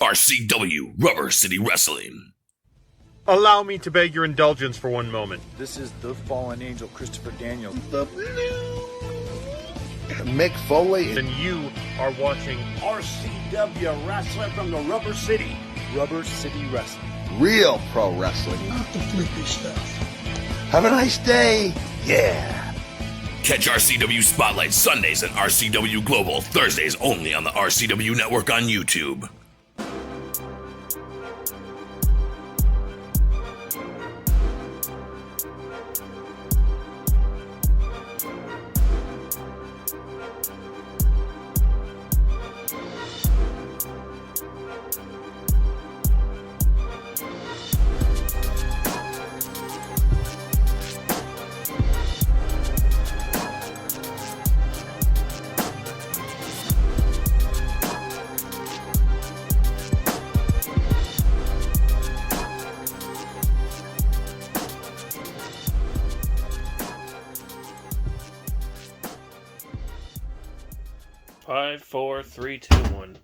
RCW Rubber City Wrestling. Allow me to beg your indulgence for one moment. This is the fallen angel, Christopher Daniels. The Mick Foley. And you are watching RCW Wrestling from the Rubber City. Rubber City Wrestling. Real pro wrestling. Not the flippy stuff. Have a nice day. Yeah. Catch RCW Spotlight Sundays and RCW Global Thursdays only on the RCW Network on YouTube. Five, four, three, two, one.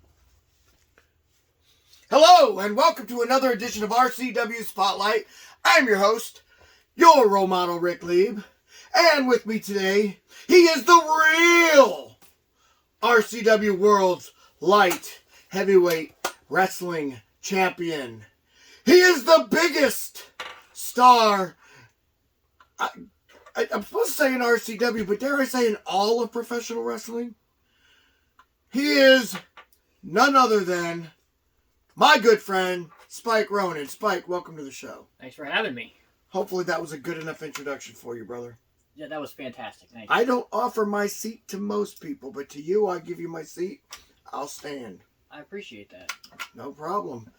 Hello, and welcome to another edition of RCW Spotlight. I'm your host, your role model, Rick Lieb. And with me today, he is the real RCW World's Light Heavyweight Wrestling Champion. He is the biggest star, I'm supposed to say in RCW, but dare I say in all of professional wrestling? He is none other than my good friend, Spike Ronan. Spike, welcome to the show. Thanks for having me. Hopefully that was a good enough introduction for you, brother. Yeah, that was fantastic. Thank you. I don't offer my seat to most people, but to you, I give you my seat. I'll stand. I appreciate that. No problem.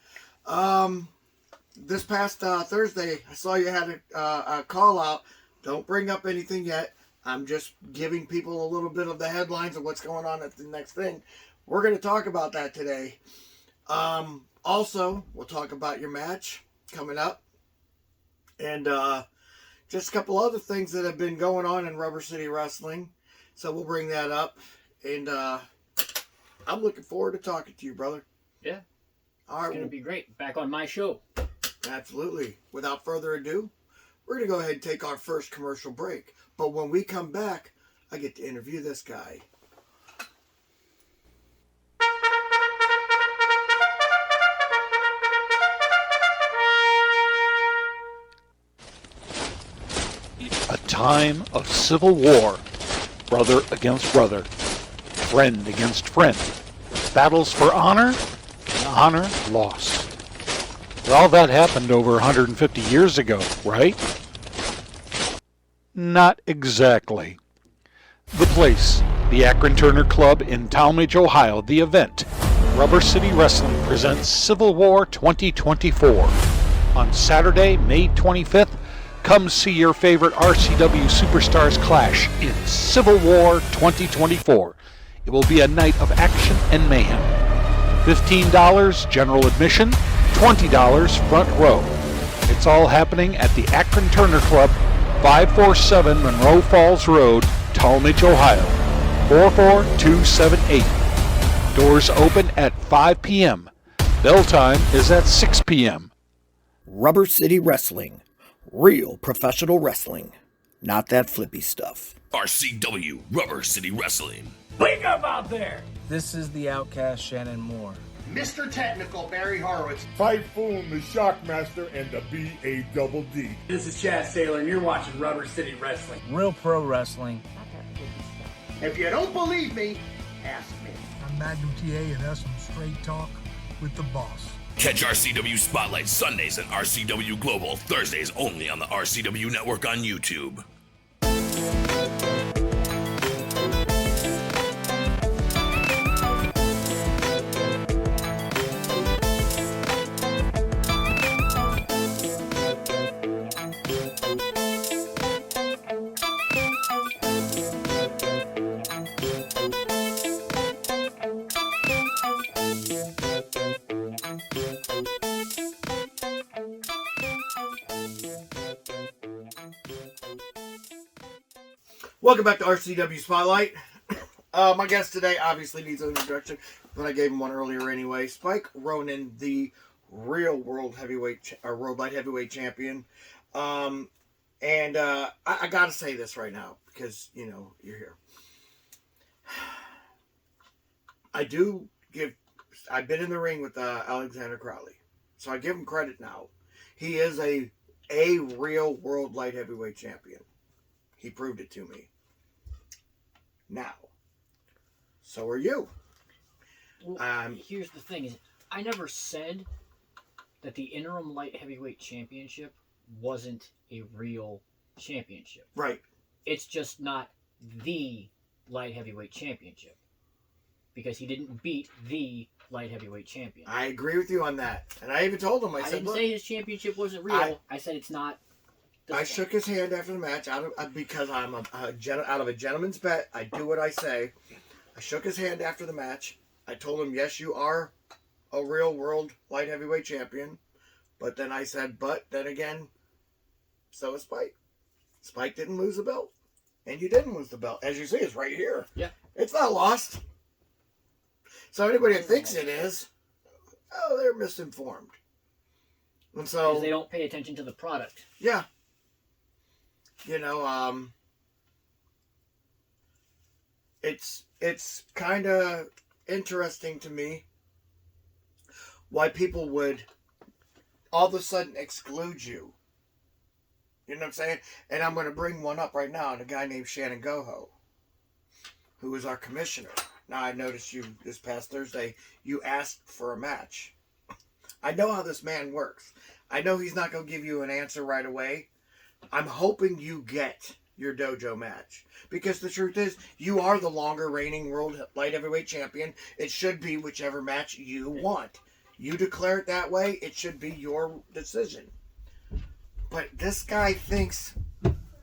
This past Thursday, I saw you had a call out. Don't bring up anything yet. I'm just giving people a little bit of the headlines of what's going on at the next thing. We're going to talk about that today. Also, we'll talk about your match coming up. And just a couple other things that have been going on in Rubber City Wrestling. So we'll bring that up. And I'm looking forward to talking to you, brother. Yeah. All right. It's going to be great. Back on my show. Absolutely. Without further ado, we're going to go ahead and take our first commercial break. But when we come back, I get to interview this guy. A time of civil war, brother against brother, friend against friend, battles for honor, and honor lost. Well, that happened over 150 years ago, right? Not exactly. The place, the Akron Turner Club in Talmadge, Ohio. The event, Rubber City Wrestling presents Civil War 2024. On Saturday, May 25th, come see your favorite RCW superstars clash in Civil War 2024. It will be a night of action and mayhem. $15 general admission, $20 front row. It's all happening at the Akron Turner Club, 547 Monroe Falls Road, Talmadge, Ohio, 44278. Doors open at 5 p.m. Bell time is at 6 p.m. Rubber City Wrestling. Real professional wrestling. Not that flippy stuff. RCW Rubber City Wrestling. Wake up out there! This is the Outcast Shannon Moore. Mr. Technical Barry Horowitz. Typhoon the Shockmaster and the B.A.D.D. This is Chad Saylor and you're watching Rubber City Wrestling. Real pro wrestling. If you don't believe me, ask me. I'm Magnum TA and that's some straight talk with the boss. Catch RCW Spotlight Sundays and RCW Global Thursdays only on the RCW Network on YouTube. Welcome back to RCW Spotlight. My guest today obviously needs an introduction, but I gave him one earlier anyway. Spike Ronan, the real world light heavyweight champion. I gotta say this right now because you're here. I've been in the ring with Alexander Crowley, so I give him credit now. He is a real world light heavyweight champion. He proved it to me. Now, so are you. Well, here's the thing: is I never said that the interim light heavyweight championship wasn't a real championship. Right. It's just not the light heavyweight championship because he didn't beat the light heavyweight champion. I agree with you on that, and I even told him. I said, didn't say his championship wasn't real. I said it's not. I shook his hand after the match because I'm out of a gentleman's bet. I do what I say. I shook his hand after the match. I told him, yes, you are a real world light heavyweight champion. But then I said, but then again, so is Spike. Spike didn't lose the belt. And you didn't lose the belt. As you see, it's right here. Yeah. It's not lost. So anybody that thinks it is, they're misinformed. And so because they don't pay attention to the product. Yeah. It's kind of interesting to me why people would all of a sudden exclude you. You know what I'm saying? And I'm going to bring one up right now, and a guy named Shannon Goho, who is our commissioner. Now, I noticed you this past Thursday, you asked for a match. I know how this man works. I know he's not going to give you an answer right away. I'm hoping you get your dojo match. Because the truth is, you are the longer reigning world light heavyweight champion. It should be whichever match you want. You declare it that way, it should be your decision. But this guy thinks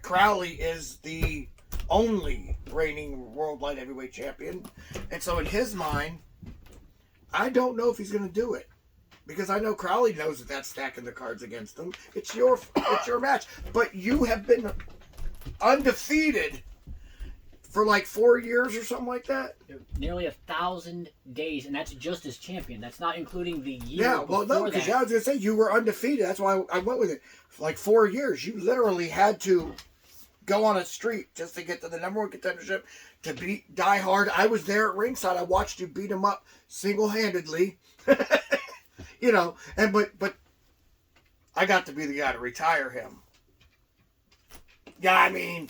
Crowley is the only reigning world light heavyweight champion. And so in his mind, I don't know if he's going to do it. Because I know Crowley knows that that's stacking the cards against him. It's your match. But you have been undefeated for like 4 years or something like that. Nearly 1,000 days, and that's just as champion. That's not including the year. Yeah, well, no, because I was going to say you were undefeated. That's why I went with it. For like 4 years, you literally had to go on a streak just to get to the number one contendership, to beat Die Hard. I was there at ringside. I watched you beat him up single-handedly. But I got to be the guy to retire him. Yeah, I mean,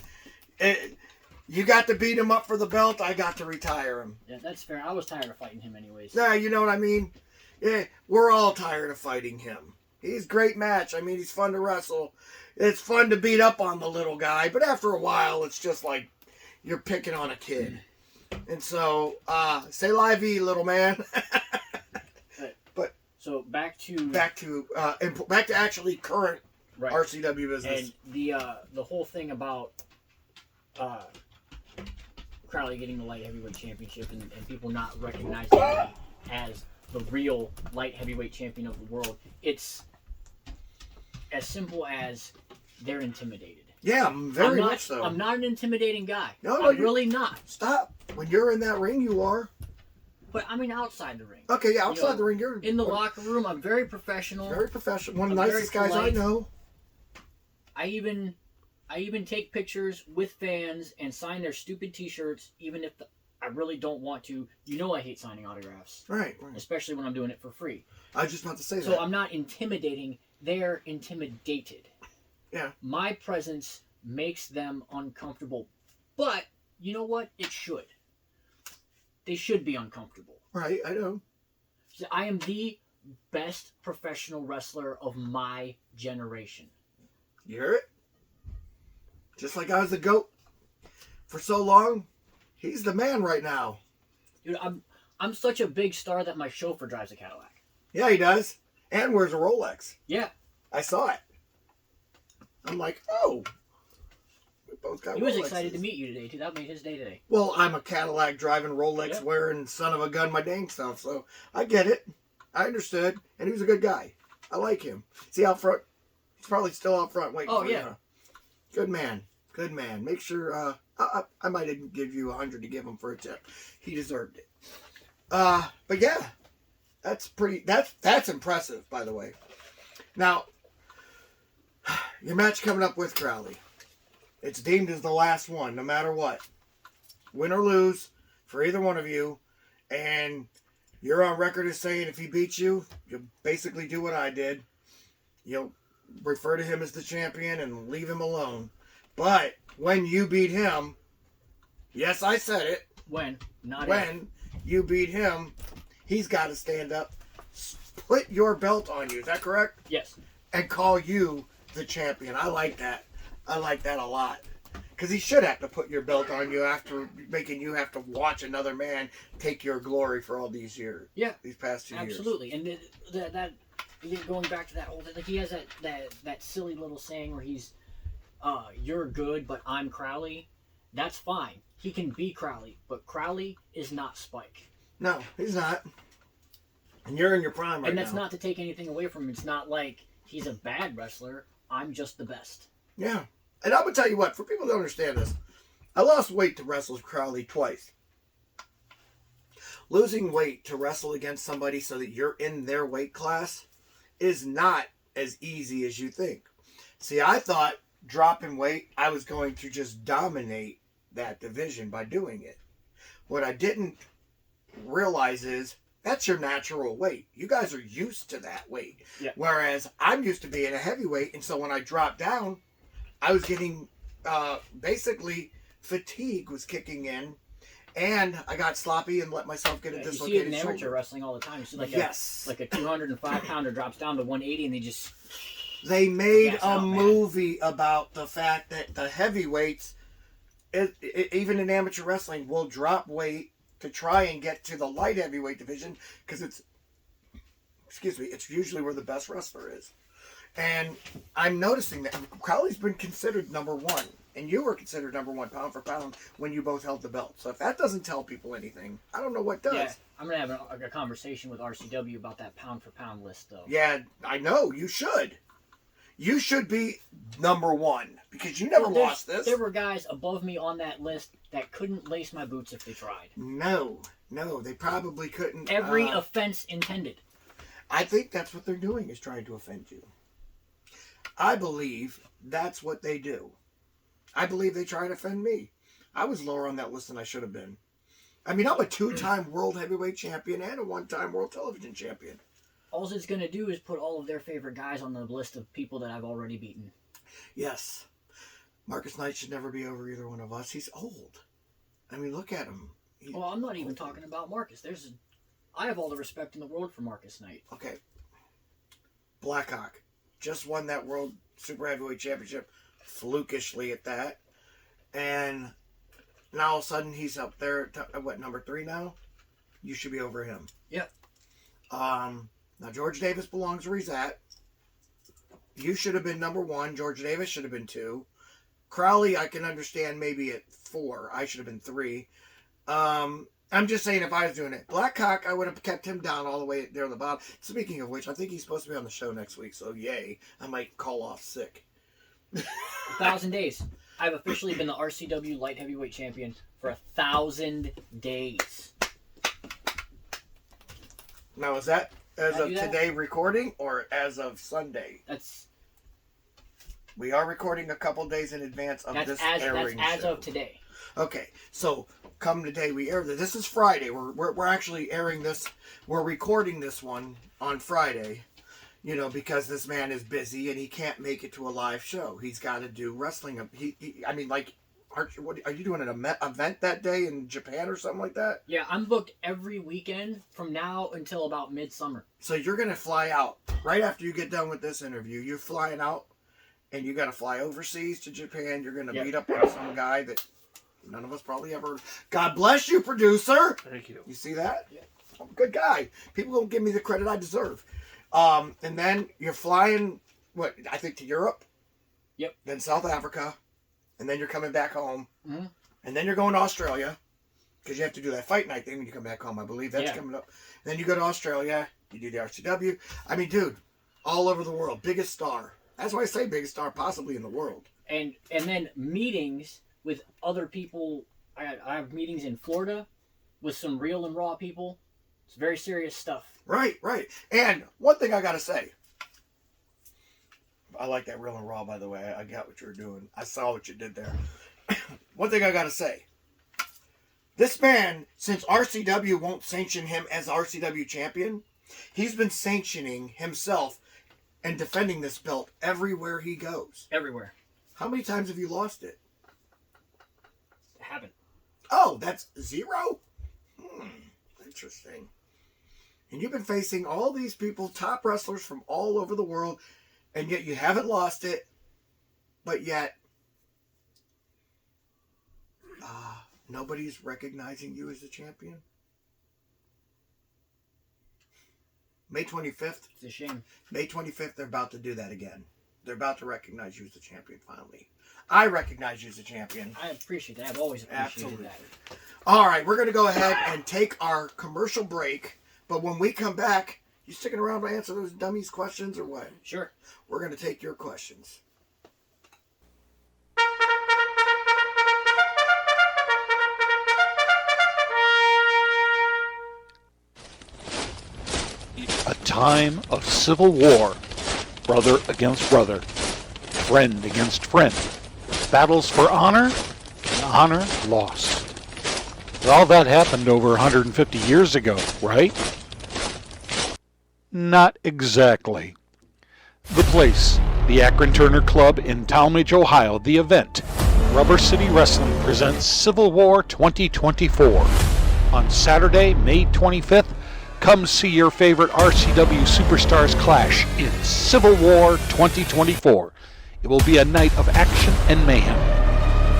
you got to beat him up for the belt. I got to retire him. Yeah, that's fair. I was tired of fighting him anyways. Yeah, you know what I mean? Yeah, we're all tired of fighting him. He's a great match. I mean, he's fun to wrestle. It's fun to beat up on the little guy. But after a while, it's just like you're picking on a kid. And so, say la vie, little man. So back to actually current RCW business. And the whole thing about Crowley getting the light heavyweight championship and people not recognizing him as the real light heavyweight champion of the world, it's as simple as they're intimidated. Yeah, very much so. I'm not an intimidating guy. No, I'm really not. Stop. When you're in that ring, you are. But I mean, outside the ring. Okay, yeah, outside the ring, you're in the locker room. I'm very professional. Very professional. One of the nicest guys I know. I even take pictures with fans and sign their stupid T-shirts, even if I really don't want to. You know, I hate signing autographs. Right. Especially when I'm doing it for free. I was just about to say that. So I'm not intimidating. They're intimidated. Yeah. My presence makes them uncomfortable. But you know what? It should. They should be uncomfortable. Right, I know. I am the best professional wrestler of my generation. You hear it? Just like I was the GOAT for so long, he's the man right now. Dude, I'm such a big star that my chauffeur drives a Cadillac. Yeah, he does. And wears a Rolex. Yeah. I saw it. I'm like, oh. We both got He was Rolexes. excited to meet you today, too. That made his day today. Well, I'm a Cadillac driving, Rolex wearing, son of a gun, my dang stuff. So I get it. I understood. And he was a good guy. I like him. See out front? He's probably still out front waiting for you. Good man. Good man. Make sure I might even give you 100 to give him for a tip. He deserved it. But yeah, that's impressive, by the way. Now, your match coming up with Crowley. It's deemed as the last one, no matter what. Win or lose for either one of you. And you're on record as saying if he beats you, you'll basically do what I did. You'll refer to him as the champion and leave him alone. But when you beat him, yes, I said it. When you beat him, he's got to stand up, put your belt on you. Is that correct? Yes. And call you the champion. I like that. I like that a lot. Because he should have to put your belt on you after making you have to watch another man take your glory for all these years. Yeah. These past 2 years. Absolutely. And that going back to that whole thing, like he has that silly little saying where he's, you're good, but I'm Crowley. That's fine. He can be Crowley, but Crowley is not Spike. No, he's not. And you're in your prime right now. And that's not to take anything away from him. It's not like he's a bad wrestler. I'm just the best. Yeah. And I'm going to tell you what, for people that understand this, I lost weight to wrestle Crowley twice. Losing weight to wrestle against somebody so that you're in their weight class is not as easy as you think. See, I thought dropping weight, I was going to just dominate that division by doing it. What I didn't realize is that's your natural weight. You guys are used to that weight. Yeah. Whereas I'm used to being a heavyweight, and so when I dropped down, I was getting basically fatigue was kicking in, and I got sloppy and let myself get a dislocated shoulder. You see it in amateur wrestling all the time. You see like a 205 pounder drops down to 180, and they just made a movie about the fact that the heavyweights, even in amateur wrestling, will drop weight to try and get to the light heavyweight division because it's usually where the best wrestler is. And I'm noticing that Crowley's been considered number one, and you were considered number one pound for pound when you both held the belt. So if that doesn't tell people anything, I don't know what does. Yeah, I'm going to have a conversation with RCW about that pound for pound list, though. Yeah, I know. You should. You should be number one because you never lost this. There were guys above me on that list that couldn't lace my boots if they tried. No, they probably couldn't. Every offense intended. I think that's what they're doing is trying to offend you. I believe that's what they do. I believe they try to offend me. I was lower on that list than I should have been. I mean, I'm a 2-time world heavyweight champion and a 1-time world television champion. All it's going to do is put all of their favorite guys on the list of people that I've already beaten. Yes. Marcus Knight should never be over either one of us. He's old. I mean, look at him. Well, I'm not even talking about Marcus. I have all the respect in the world for Marcus Knight. Okay. Blackhawk just won that World Super Heavyweight Championship, flukishly at that. And now all of a sudden he's up there, number 3 now? You should be over him. Yep. Now, George Davis belongs where he's at. You should have been number 1. George Davis should have been 2. Crowley, I can understand maybe at 4. I should have been 3. I'm just saying if I was doing it. Blackhawk, I would have kept him down all the way there on the bottom. Speaking of which, I think he's supposed to be on the show next week, so yay. I might call off sick. 1,000 days. I've officially been the RCW Light Heavyweight Champion for 1,000 days. Now, is that as of today recording or as of Sunday? We are recording a couple days in advance of this airing. That's as of today. Okay, so come today we air this. This is Friday. We're actually airing this. We're recording this one on Friday. You know, because this man is busy and he can't make it to a live show. He's got to do wrestling. Are you doing an event that day in Japan or something like that? Yeah, I'm booked every weekend from now until about midsummer. So you're going to fly out right after you get done with this interview. You're flying out and you got to fly overseas to Japan. You're going to meet up with some guy that none of us probably ever. God bless you, producer. Thank you. You see that? Yeah. I'm a good guy. People don't give me the credit I deserve. And then you're flying, I think to Europe? Yep. Then South Africa. And then you're coming back home. Mm-hmm. And then you're going to Australia. Because you have to do that fight night thing when you come back home, I believe. That's coming up. And then you go to Australia. You do the RCW. I mean, dude, all over the world. Biggest star. That's why I say biggest star possibly in the world. And then meetings with other people. I have meetings in Florida with some real and raw people. It's very serious stuff. Right. And one thing I got to say. I like that real and raw, by the way. I got what you were doing. I saw what you did there. One thing I got to say. This man, since RCW won't sanction him as RCW champion, he's been sanctioning himself and defending this belt everywhere he goes. Everywhere. How many times have you lost it? I haven't. Oh, that's 0? Interesting. And you've been facing all these people, top wrestlers from all over the world, and yet you haven't lost it, but yet nobody's recognizing you as the champion. May 25th. It's a shame. May 25th, they're about to do that again. They're about to recognize you as the champion finally. I recognize you as the champion. I appreciate that. I've always appreciated that. All right, we're going to go ahead and take our commercial break. But when we come back, you sticking around to answer those dummies questions or what? Sure. We're going to take your questions. A time of civil war, brother against brother, friend against friend, battles for honor, and honor lost. But all that happened over 150 years ago, right? Not exactly. The place, the Akron Turner Club in Talmadge, Ohio. The event, Rubber City Wrestling presents Civil War 2024. On Saturday, May 25th, come see your favorite RCW superstars clash in Civil War 2024. It will be a night of action and mayhem.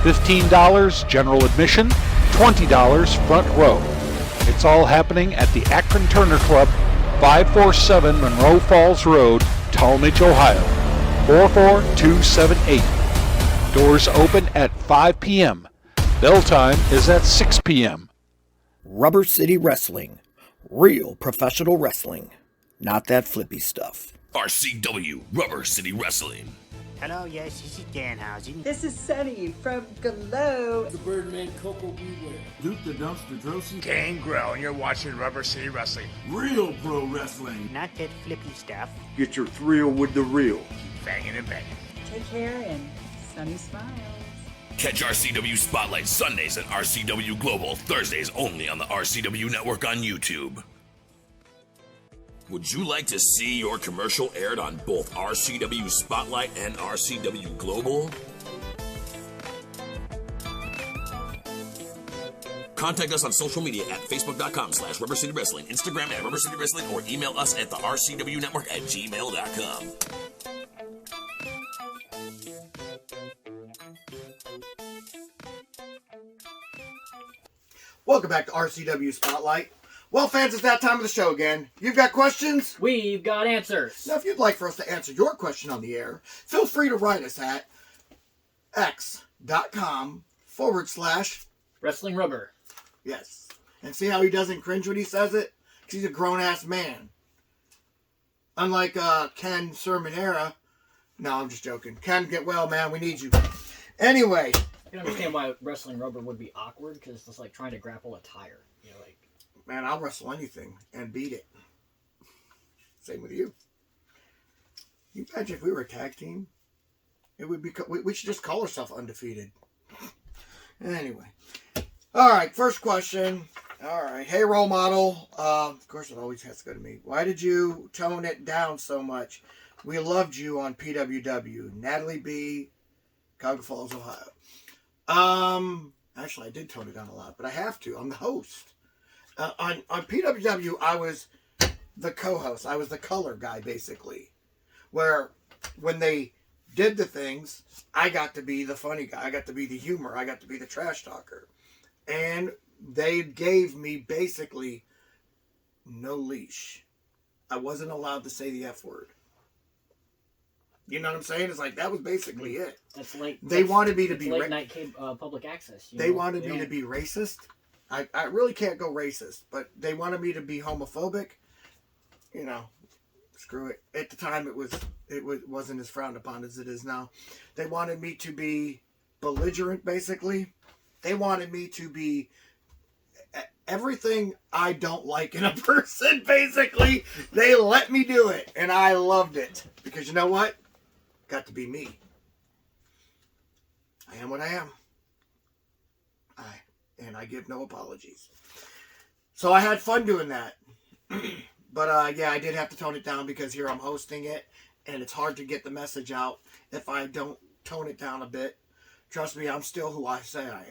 $15 general admission, $20 front row. It's all happening at the Akron Turner Club, 547 Monroe Falls Road, Talmadge, Ohio, 44278. Doors open at 5 p.m. Bell time is at 6 p.m. Rubber City Wrestling. Real professional wrestling. Not that flippy stuff. RCW Rubber City Wrestling. Hello, yes, this is Danhausen. This is Sunny from Glow. The Birdman Coco Beware. Duke the Dumpster Drosy. Gangrel, and you're watching Rubber City Wrestling. Real pro wrestling. Not that flippy stuff. Get your thrill with the real. Keep banging and banging. Take care and Sunny smiles. Catch RCW Spotlight Sundays and RCW Global Thursdays only on the RCW Network on YouTube. Would you like to see your commercial aired on both RCW Spotlight and RCW Global? Contact us on social media at facebook.com/Rubber City Wrestling, Instagram at Rubber City Wrestling, or email us at the RCW Network at gmail.com. Welcome back to RCW Spotlight. Well, fans, it's that time of the show again. You've got questions? We've got answers. Now, if you'd like for us to answer your question on the air, feel free to write us at x.com/Wrestling Rubber. Yes. And see how he doesn't cringe when he says it? Because he's a grown-ass man. Unlike Ken Sermonera. No, I'm just joking. Ken, get well, man. We need you. Anyway. I can understand why Wrestling Rubber would be awkward, because it's like trying to grapple a tire. You know, like... Man, I'll wrestle anything and beat it. Same with you. You imagine if we were a tag team? It would be. We should just call ourselves Undefeated. Anyway. All right, first question. All right. Hey, role model. Of course, it always has to go to me. Why did you tone it down so much? We loved you on PWW. Natalie B., Cuyahoga Falls, Ohio. Actually, I did tone it down a lot, but I have to. I'm the host. On PWW, I was the co-host. I was the color guy, basically. Where when they did the things, I got to be the funny guy. I got to be the humor. I got to be the trash talker. And they gave me basically no leash. I wasn't allowed to say the F word. You know what I'm saying? It's like, that was basically it. That's like... They wanted me to be... late night public access. They wanted me to be racist. I really can't go racist, but they wanted me to be homophobic. You know, screw it. At the time, it wasn't as frowned upon as it is now. They wanted me to be belligerent, basically. They wanted me to be everything I don't like in a person, basically. They let me do it, and I loved it. Because you know what? Got to be me. I am what I am. And I give no apologies. So I had fun doing that. But yeah, I did have to tone it down because here I'm hosting it, and it's hard to get the message out if I don't tone it down a bit. Trust me, I'm still who I say I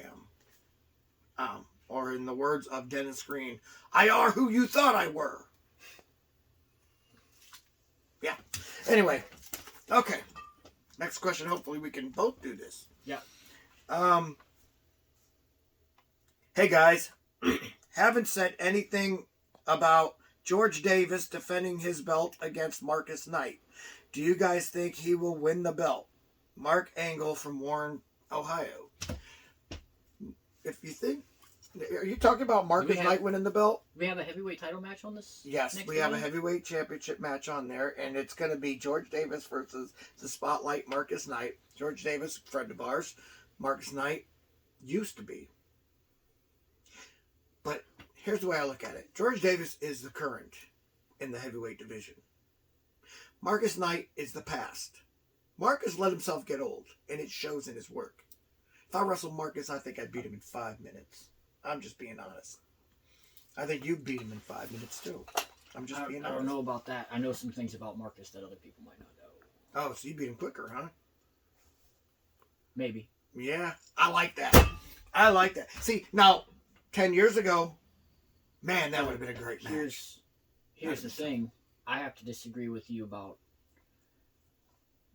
am. Or in the words of Dennis Green, I are who you thought I were. Yeah. Anyway. Okay. Next question. Hopefully we can both do this. Yeah. Hey guys. Haven't said anything about George Davis defending his belt against Marcus Knight. Do you guys think he will win the belt? Mark Angle from Warren, Ohio. If you think... Are you talking about Marcus Knight winning the belt? We have a heavyweight title match on this? Yes, we have a heavyweight championship match on there, and it's going to be George Davis versus the Spotlight Marcus Knight. George Davis, friend of ours. Marcus Knight used to be. But here's the way I look at it. George Davis is the current in the heavyweight division. Marcus Knight is the past. Marcus let himself get old, and it shows in his work. If I wrestled Marcus, I think I'd beat him in 5 minutes. I'm just being honest. I think you beat him in 5 minutes, too. I'm just being honest. I don't know about that. I know some things about Marcus that other people might not know. Oh, so you beat him quicker, huh? Maybe. Yeah, I like that. I like that. See, now, 10 years ago, man, that would have been a great match. Here's the thing. I have to disagree with you about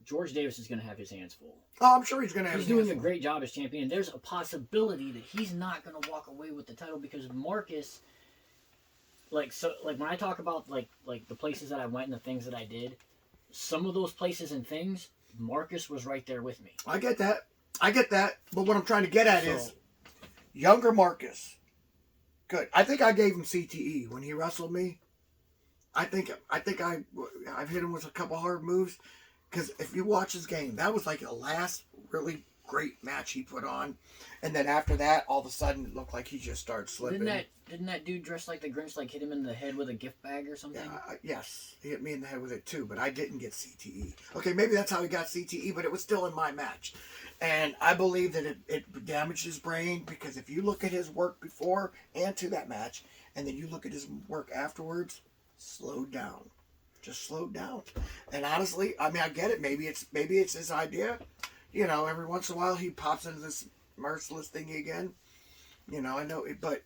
George Davis is going to have his hands full. Oh, I'm sure he's going to have his hands full. He's doing a great job as champion. And there's a possibility that he's not going to walk away with the title because Marcus, like when I talk about like the places that I went and the things that I did, some of those places and things, Marcus was right there with me. I get that. But what I'm trying to get at is younger Marcus. Good. I think I gave him CTE when he wrestled me. I think I've hit him with a couple hard moves. Because if you watch his game, that was like the last really great match he put on. And then after that, all of a sudden, it looked like he just started slipping. Didn't that dude dressed like the Grinch hit him in the head with a gift bag or something? Yes, he hit me in the head with it too, but I didn't get CTE. Okay, maybe that's how he got CTE, but it was still in my match. And I believe that it damaged his brain because if you look at his work before and to that match, and then you look at his work afterwards, slowed down. Just slowed down. And honestly, I mean, I get it. Maybe it's his idea. You know, every once in a while he pops into this merciless thingy again. You know, I know it, but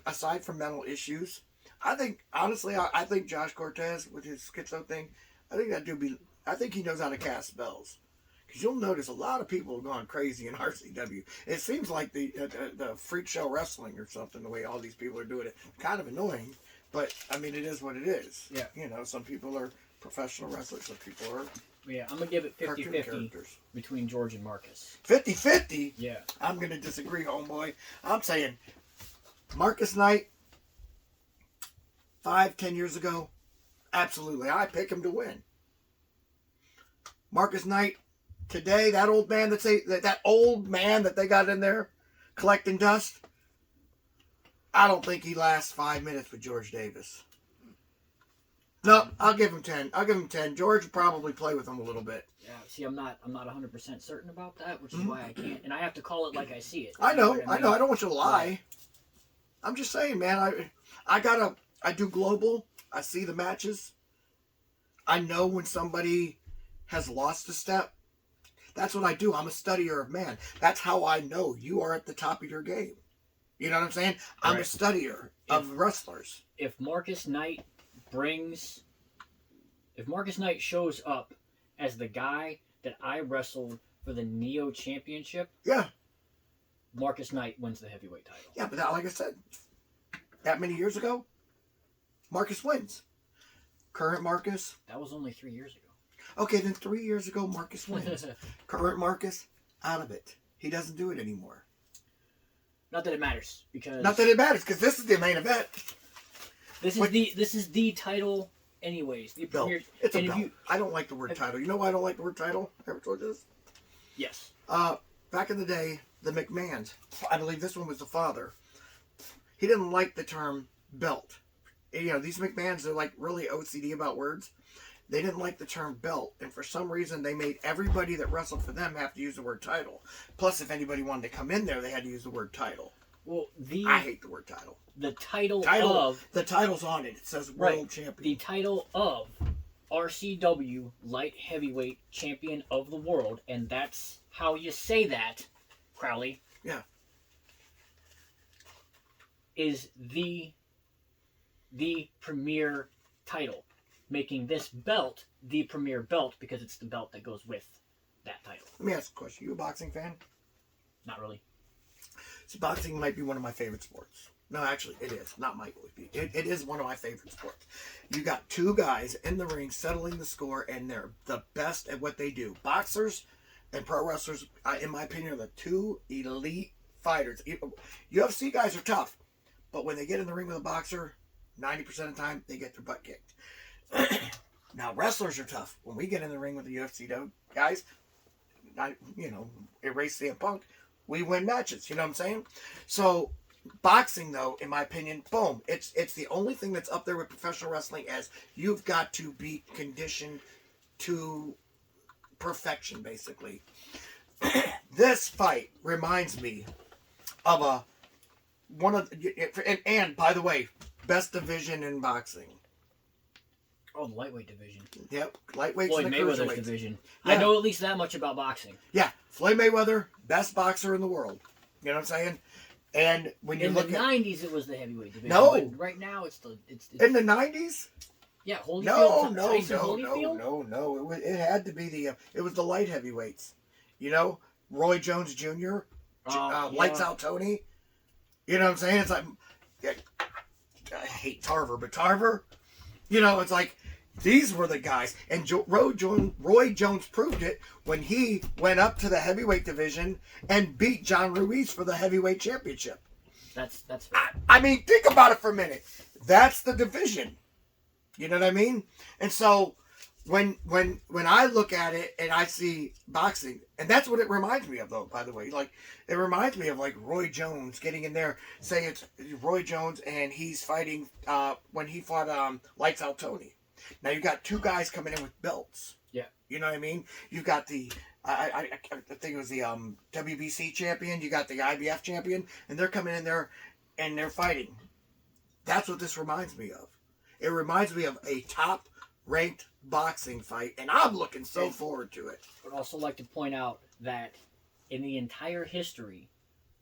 aside from mental issues, I think Josh Cortez with his schizo thing, I think he knows how to cast spells. Because you'll notice a lot of people are going crazy in RCW. It seems like the freak show wrestling or something, the way all these people are doing it. Kind of annoying. But, I mean, it is what it is. Yeah. You know, some people are professional wrestlers. Some people are... Yeah, I'm going to give it 50-50 between George and Marcus. 50-50? Yeah. I'm going to disagree, homeboy. I'm saying Marcus Knight, 5-10 years ago, absolutely. I pick him to win. Marcus Knight, today, that old man that old man that they got in there collecting dust, I don't think he lasts 5 minutes with George Davis. No, I'll give him 10. George will probably play with him a little bit. Yeah, see, I'm not 100% certain about that, which is why I can't. And I have to call it like I see it. I know. I don't want you to lie. I'm just saying, man. I do global. I see the matches. I know when somebody has lost a step. That's what I do. I'm a studier of man. That's how I know you are at the top of your game. You know what I'm saying? I'm a studier of wrestlers. If Marcus Knight shows up as the guy that I wrestled for the Neo Championship, Marcus Knight wins the heavyweight title. Yeah, but like I said, that many years ago, Marcus wins. Current Marcus. That was only 3 years ago. Okay, then 3 years ago, Marcus wins. Current Marcus, out of it. He doesn't do it anymore. Not that it matters, because this is the main event. This is the title, anyways. The belt. It's a belt. I don't like the word title. You know why I don't like the word title? Ever told you this? Yes. back in the day, the McMahons, I believe this one was the father, he didn't like the term belt. You know, these McMahons are like really OCD about words. They didn't like the term belt, and for some reason they made everybody that wrestled for them have to use the word title. Plus, if anybody wanted to come in there, they had to use the word title. Well, I hate the word title. The title of... The title's on it. It says World Champion. The title of RCW Light Heavyweight Champion of the World, and that's how you say that, Crowley. Yeah. Is the premier title, making this belt the premier belt because it's the belt that goes with that title. Let me ask a question. You a boxing fan? Not really. So boxing might be one of my favorite sports. No, actually, it is. Not might be. It is one of my favorite sports. You got two guys in the ring settling the score, and they're the best at what they do. Boxers and pro wrestlers, in my opinion, are the two elite fighters. UFC guys are tough, but when they get in the ring with a boxer, 90% of the time, they get their butt kicked. Now, wrestlers are tough. When we get in the ring with the UFC guys, erase CM Punk, we win matches. You know what I'm saying? So, boxing, though, in my opinion, boom, it's the only thing that's up there with professional wrestling as you've got to be conditioned to perfection, basically. This fight reminds me of and by the way, best division in boxing. Oh, the lightweight division. Yep, lightweights Floyd and the Mayweather's cruiserweights. division. Yeah. I know at least that much about boxing. Yeah, Floyd Mayweather, best boxer in the world. You know what I'm saying? And when you look in the at 90s, it was the heavyweight division. No. But right now, it's in the 90s. Yeah, Holyfield. No. It had to be it was the light heavyweights. You know, Roy Jones Jr., Lights Out Tony. You know what I'm saying? It's like, I hate Tarver, but Tarver, you know, it's like, these were the guys. And Roy Jones proved it when he went up to the heavyweight division and beat John Ruiz for the heavyweight championship. That's fair. I mean, think about it for a minute. That's the division. You know what I mean? And so when I look at it and I see boxing, and that's what it reminds me of, though, by the way. Like, it reminds me of, like, Roy Jones getting in there, say it's Roy Jones, and he's fighting when he fought Lights Out Tony. Now, you got two guys coming in with belts. Yeah. You know what I mean? You've got the, I think it was the WBC champion. You got the IBF champion. And they're coming in there and they're fighting. That's what this reminds me of. It reminds me of a top-ranked boxing fight. And I'm looking so forward to it. I would also like to point out that in the entire history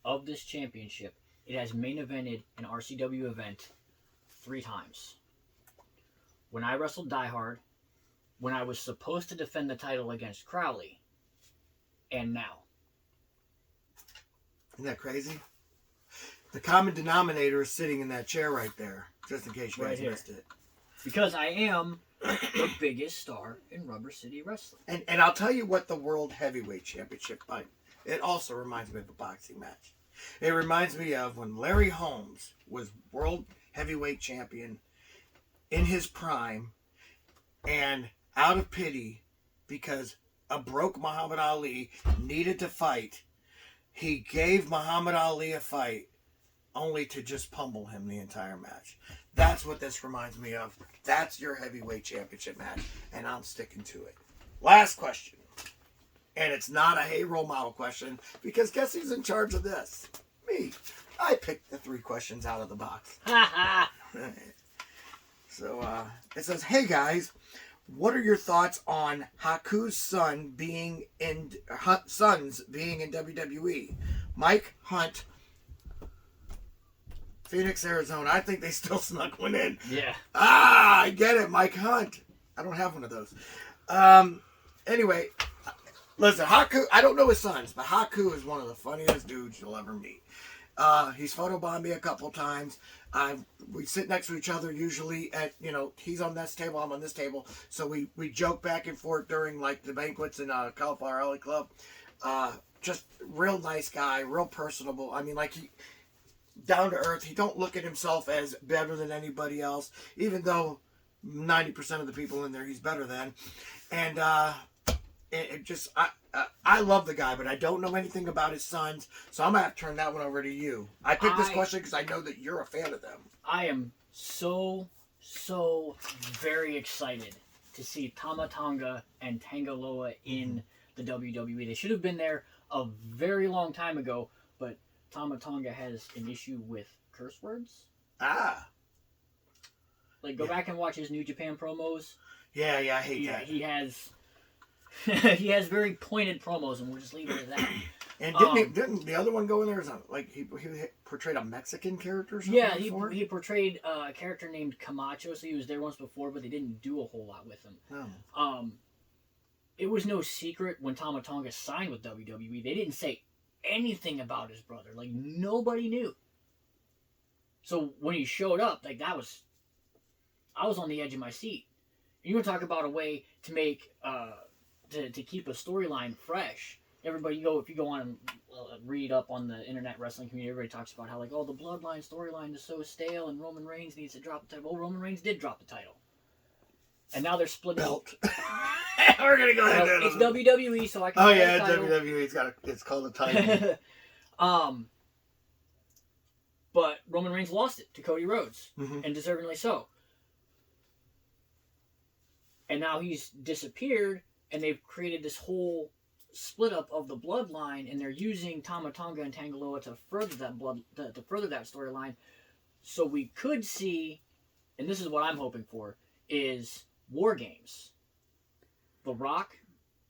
of this championship, it has main evented an RCW event 3 times. When I wrestled Die Hard, when I was supposed to defend the title against Crowley, and now. Isn't that crazy? The common denominator is sitting in that chair right there, just in case you guys missed it. Because I am the biggest star in Rubber City Wrestling. And I'll tell you what the World Heavyweight Championship fight, it also reminds me of a boxing match. It reminds me of when Larry Holmes was World Heavyweight Champion in his prime, and out of pity, because a broke Muhammad Ali needed to fight, he gave Muhammad Ali a fight only to just pummel him the entire match. That's what this reminds me of. That's your heavyweight championship match, and I'm sticking to it. Last question. And it's not a hey role model question, because guess who's in charge of this? Me. I picked the 3 questions out of the box. So it says, hey guys, what are your thoughts on Haku's sons being in WWE? Mike Hunt, Phoenix, Arizona. I think they still snuck one in. Yeah. I get it, Mike Hunt. I don't have one of those. Anyway, listen, Haku, I don't know his sons, but Haku is one of the funniest dudes you'll ever meet. He's photobombed me a couple times. We sit next to each other usually at, he's on this table, I'm on this table. So we joke back and forth during like the banquets in Cauliflower Alley Club. Just real nice guy, real personable. I mean, like he down to earth. He don't look at himself as better than anybody else, even though 90% of the people in there he's better than. And I love the guy, but I don't know anything about his sons, so I'm going to have to turn that one over to you. I picked this question because I know that you're a fan of them. I am so very excited to see Tama Tonga and Tangaloa in the WWE. They should have been there a very long time ago, but Tama Tonga has an issue with curse words. Like, go back and watch his New Japan promos. Yeah, I hate that. He has he has very pointed promos, and we'll just leave it at that. And didn't the other one go in there as like he portrayed a Mexican character or something? Yeah, before? he portrayed a character named Camacho, so he was there once before, but they didn't do a whole lot with him. Oh. It was no secret when Tama Tonga signed with WWE. They didn't say anything about his brother. Like, nobody knew. So when he showed up, like, I was on the edge of my seat. And you want to talk about a way to make to keep a storyline fresh. Everybody, if you go on and read up on the internet wrestling community, everybody talks about how, like, the Bloodline storyline is so stale and Roman Reigns needs to drop the title. Well, Roman Reigns did drop the title. And now they're splitting belt. We're going to go ahead. It's WWE, so I can Oh, yeah, WWE. It's called a title. But Roman Reigns lost it to Cody Rhodes, and deservingly so. And now he's disappeared, and they've created this whole split up of the bloodline, and they're using Tama Tonga and Tangaloa to further that storyline. So we could see, and this is what I'm hoping for, is War Games. The Rock,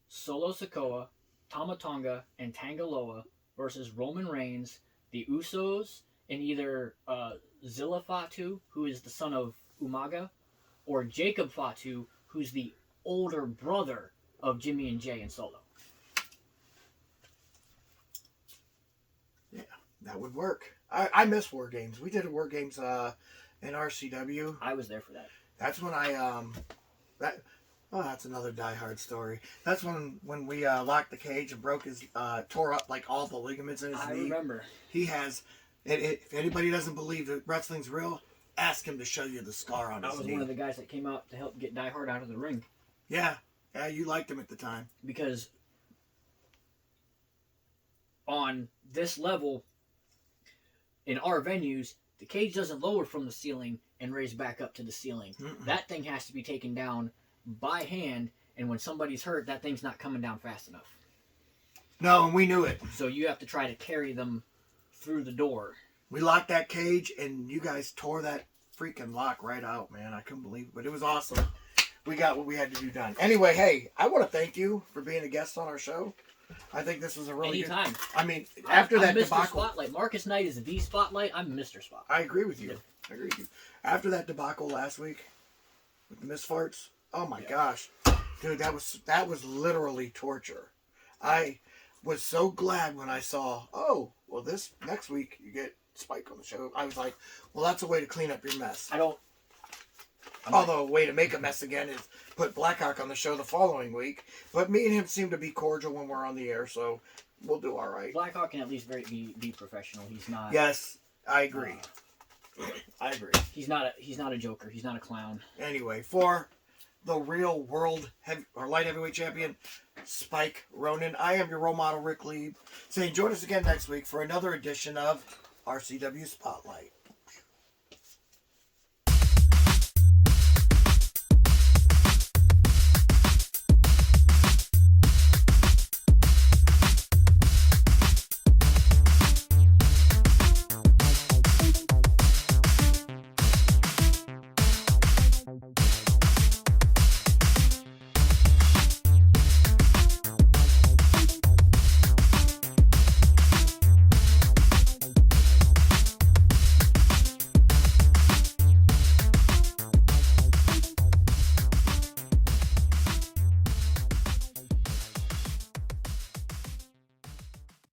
Solo Sikoa, Tama Tonga, and Tangaloa versus Roman Reigns, the Usos, and either Zilla Fatu, who is the son of Umaga, or Jacob Fatu, who's the older brother of Jimmy and Jay and Solo. Yeah, that would work. I miss War Games. We did a War Games in RCW. I was there for that. That's when that's another diehard story. That's when we locked the cage and tore up like all the ligaments in his knee. I remember. He has. If anybody doesn't believe that wrestling's real, ask him to show you the scar on his knee. I was one of the guys that came out to help get Die Hard out of the ring. Yeah, you liked him at the time. Because on this level, in our venues, the cage doesn't lower from the ceiling and raise back up to the ceiling. That thing has to be taken down by hand, and when somebody's hurt, that thing's not coming down fast enough. No, and we knew it. So you have to try to carry them through the door. We locked that cage, and you guys tore that freaking lock right out, man. I couldn't believe it, but it was awesome. We got what we had to do done. Anyway, hey, I want to thank you for being a guest on our show. I think this was a really Anytime. good... I mean, after that Mr. debacle... Spotlight. Marcus Knight is the Spotlight. I'm Mr. Spotlight. I agree with you. After that debacle last week with the misfarts, oh my gosh. Dude, that was literally torture. I was so glad when I saw, this next week you get Spike on the show. I was like, well, that's a way to clean up your mess. Although a way to make a mess again is put Blackhawk on the show the following week. But me and him seem to be cordial when we're on the air, so we'll do all right. Blackhawk can at least be professional. He's not. Yes, I agree. I agree. He's not a joker. He's not a clown. Anyway, for the real world light heavyweight champion, Spike Ronan, I am your role model, Rick Lieb, saying join us again next week for another edition of RCW Spotlight.